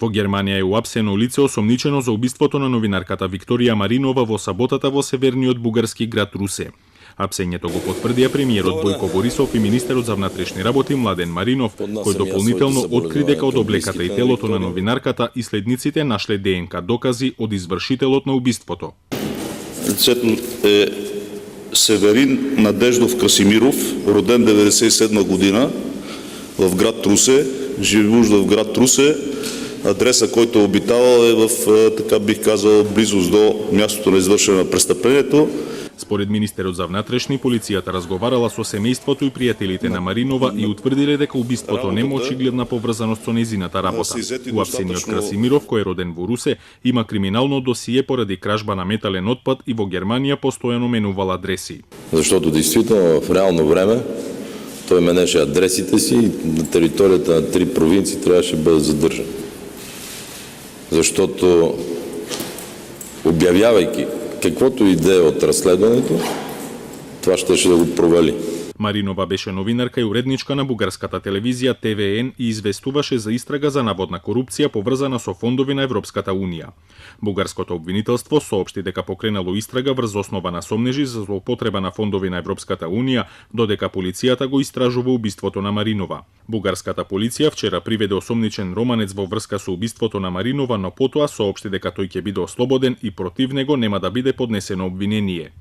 Во Германија е уапсено лице осомничено за убиството на новинарката Викторија Маринова во саботата во северниот бугарски град Русе. Апсењето го потврдија премиерот Бојко Борисов и министерот за внатрешни работи Младен Маринов, кој дополнително откри дека од облеката и телото на новинарката и следниците нашле ДНК докази од извршителот на убиството. Лицето е Северин Надеждов Красимиров, роден 1997 година в град Русе, живеещ в град Русе. Адреса, който е обитавал е в, така бих казал, близост до мястото на извършване на престъплението. Според министерот за внатрешни, полицијата разговарала со семејството и пријателите на Маринова и утврдиле дека убиството нема очигледна поврзаност со нејзината работа. Уапсениот Красимиров, кој е роден во Русе, има криминално досие поради кражба на метален отпад и во Германија постојано менувал адреси. Защото действително в реално време той менеше адресите си и на територията на 3 провинции трябваше да бъде задържан. Защото обявявайки каквото идея от разследването, това ще да го провали. Маринова беше новинарка и уредничка на бугарската телевизија ТВН и известуваше за истрага за наводна корупција поврзана со фондови на Европската Унија. Бугарското обвинителство соопшти дека покренало истрага врз основа на сомнежи за злоупотреба на фондови на Европската Унија, додека полицијата го истражува убиството на Маринова. Бугарската полиција вчера приведе осомничен романец во врска со убиството на Маринова, но потоа соопшти дека тој ќе биде ослободен и против него нема да биде поднесено обвинение.